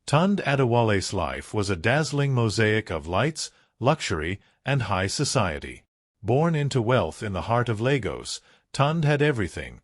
Tund Adewale's life was a dazzling mosaic of lights, luxury, and high society. Born into wealth in the heart of Lagos, Tund had everything: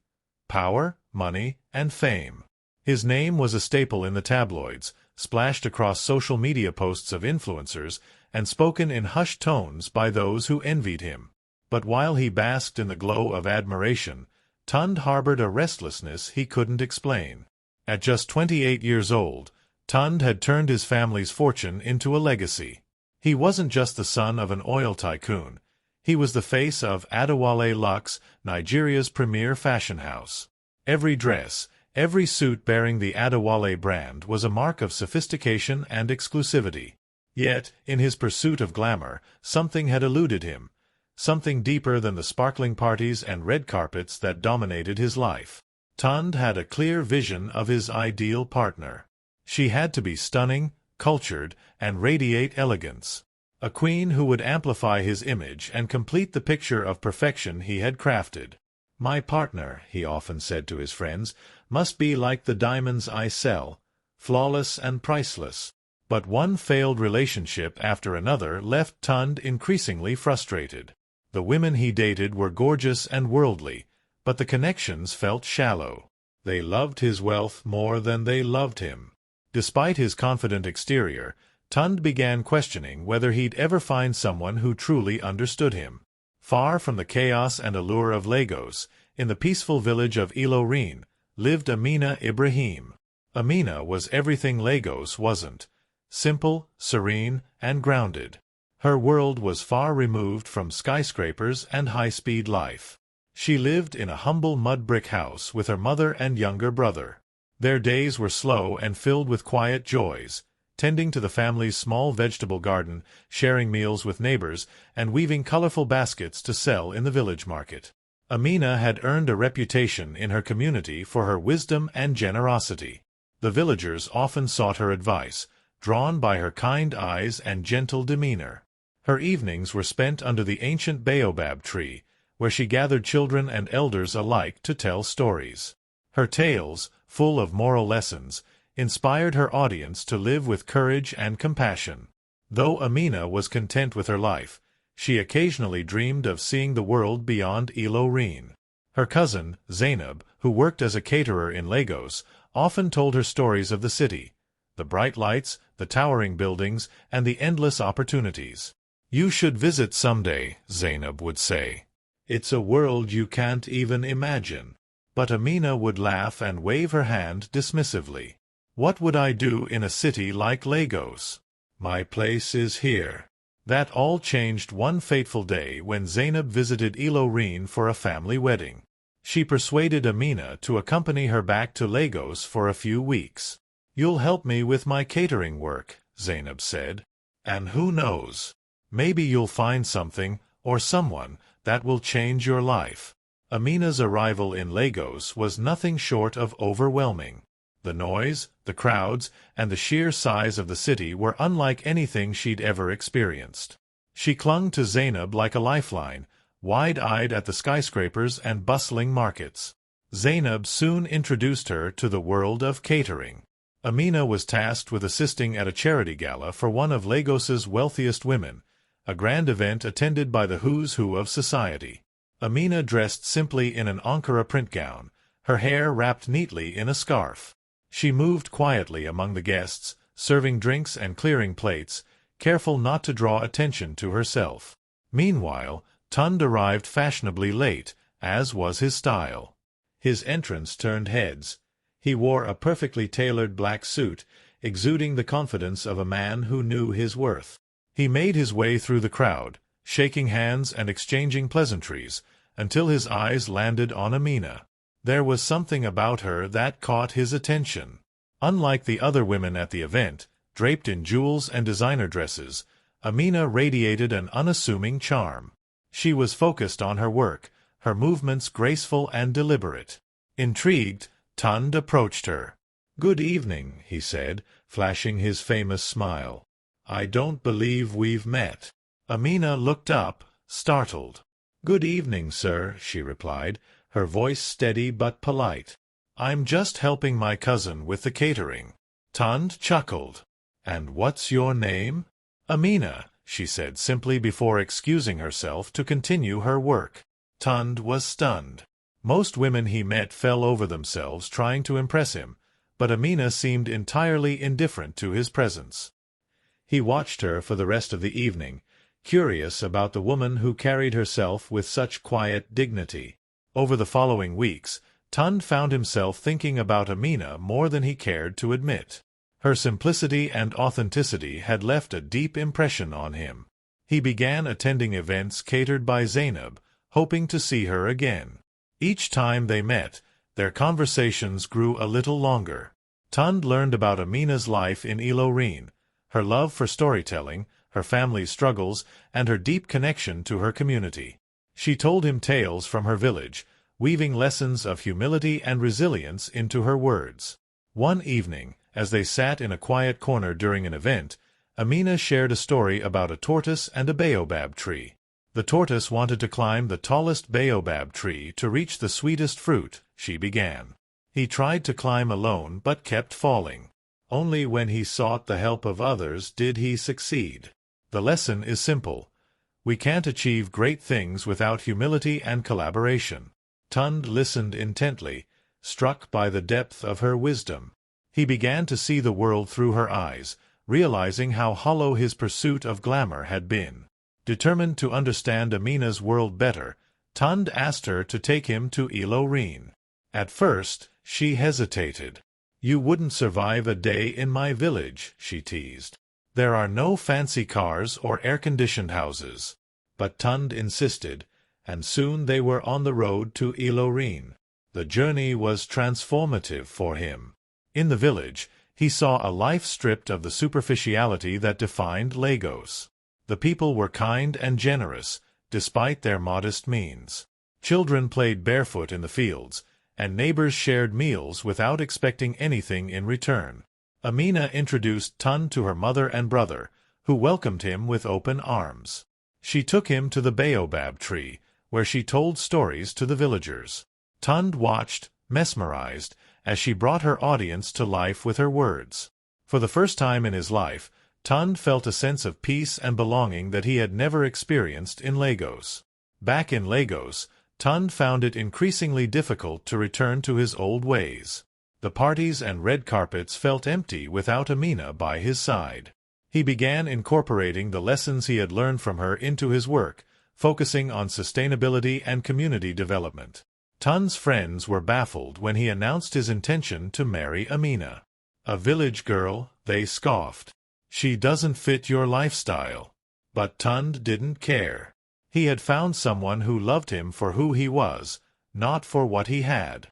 power, money, and fame. His name was a staple in the tabloids, splashed across social media posts of influencers, and spoken in hushed tones by those who envied him. But while he basked in the glow of admiration, Tund harbored a restlessness he couldn't explain. At just 28 years old, Tund had turned his family's fortune into a legacy. He wasn't just the son of an oil tycoon. He was the face of Adewale Luxe, Nigeria's premier fashion house. Every dress, every suit bearing the Adewale brand was a mark of sophistication and exclusivity. Yet, in his pursuit of glamour, something had eluded him, something deeper than the sparkling parties and red carpets that dominated his life. Tund had a clear vision of his ideal partner. She had to be stunning, cultured, and radiate elegance. A queen who would amplify his image and complete the picture of perfection he had crafted. "My partner," he often said to his friends, "must be like the diamonds I sell, flawless and priceless." But one failed relationship after another left Tund increasingly frustrated. The women he dated were gorgeous and worldly, but the connections felt shallow. They loved his wealth more than they loved him. Despite his confident exterior, Tund began questioning whether he'd ever find someone who truly understood him. Far from the chaos and allure of Lagos, in the peaceful village of Ilorin, lived Amina Ibrahim. Amina was everything Lagos wasn't: simple, serene, and grounded. Her world was far removed from skyscrapers and high-speed life. She lived in a humble mud-brick house with her mother and younger brother. Their days were slow and filled with quiet joys, tending to the family's small vegetable garden, sharing meals with neighbors, and weaving colorful baskets to sell in the village market. Amina had earned a reputation in her community for her wisdom and generosity. The villagers often sought her advice, drawn by her kind eyes and gentle demeanor. Her evenings were spent under the ancient baobab tree, where she gathered children and elders alike to tell stories. Her tales, full of moral lessons, inspired her audience to live with courage and compassion. Though Amina was content with her life, she occasionally dreamed of seeing the world beyond Ilorin. Her cousin, Zainab, who worked as a caterer in Lagos, often told her stories of the city: the bright lights, the towering buildings, and the endless opportunities. "You should visit someday," Zainab would say. "It's a world you can't even imagine." But Amina would laugh and wave her hand dismissively. "What would I do in a city like Lagos? My place is here." That all changed one fateful day when Zainab visited Ilorin for a family wedding. She persuaded Amina to accompany her back to Lagos for a few weeks. "You'll help me with my catering work," Zainab said. "And who knows? Maybe you'll find something, or someone, that will change your life." Amina's arrival in Lagos was nothing short of overwhelming. The noise, the crowds, and the sheer size of the city were unlike anything she'd ever experienced. She clung to Zainab like a lifeline, wide-eyed at the skyscrapers and bustling markets. Zainab soon introduced her to the world of catering. Amina was tasked with assisting at a charity gala for one of Lagos's wealthiest women, a grand event attended by the who's who of society. Amina dressed simply in an Ankara print gown, her hair wrapped neatly in a scarf. She moved quietly among the guests, serving drinks and clearing plates, careful not to draw attention to herself. Meanwhile, Tund arrived fashionably late, as was his style. His entrance turned heads. He wore a perfectly tailored black suit, exuding the confidence of a man who knew his worth. He made his way through the crowd, shaking hands and exchanging pleasantries, until his eyes landed on Amina. There was something about her that caught his attention. Unlike the other women at the event, draped in jewels and designer dresses, Amina radiated an unassuming charm. She was focused on her work, her movements graceful and deliberate. Intrigued, Tund approached her. "Good evening," he said, flashing his famous smile. "I don't believe we've met." Amina looked up, startled. "Good evening, sir," she replied, her voice steady but polite. "I'm just helping my cousin with the catering." Tund chuckled. "And what's your name?" "Amina," she said simply before excusing herself to continue her work. Tund was stunned. Most women he met fell over themselves trying to impress him, but Amina seemed entirely indifferent to his presence. He watched her for the rest of the evening, curious about the woman who carried herself with such quiet dignity. Over the following weeks, Tund found himself thinking about Amina more than he cared to admit. Her simplicity and authenticity had left a deep impression on him. He began attending events catered by Zainab, hoping to see her again. Each time they met, their conversations grew a little longer. Tund learned about Amina's life in Ilorin, her love for storytelling, her family's struggles, and her deep connection to her community. She told him tales from her village, weaving lessons of humility and resilience into her words. One evening, as they sat in a quiet corner during an event, Amina shared a story about a tortoise and a baobab tree. The tortoise wanted to climb the tallest baobab tree to reach the sweetest fruit, she began. He tried to climb alone but kept falling. Only when he sought the help of others did he succeed. The lesson is simple. We can't achieve great things without humility and collaboration. Tund listened intently, struck by the depth of her wisdom. He began to see the world through her eyes, realizing how hollow his pursuit of glamour had been. Determined to understand Amina's world better, Tund asked her to take him to Ilorin. At first, she hesitated. "You wouldn't survive a day in my village," she teased. "There are no fancy cars or air-conditioned houses." But Tund insisted, and soon they were on the road to Ilorin. The journey was transformative for him. In the village, he saw a life stripped of the superficiality that defined Lagos. The people were kind and generous, despite their modest means. Children played barefoot in the fields, and neighbors shared meals without expecting anything in return. Amina introduced Tund to her mother and brother, who welcomed him with open arms. She took him to the baobab tree, where she told stories to the villagers. Tund watched, mesmerized, as she brought her audience to life with her words. For the first time in his life, Tund felt a sense of peace and belonging that he had never experienced in Lagos. Back in Lagos, Tund found it increasingly difficult to return to his old ways. The parties and red carpets felt empty without Amina by his side. He began incorporating the lessons he had learned from her into his work, focusing on sustainability and community development. Tund's friends were baffled when he announced his intention to marry Amina. "A village girl," they scoffed. "She doesn't fit your lifestyle." But Tund didn't care. He had found someone who loved him for who he was, not for what he had.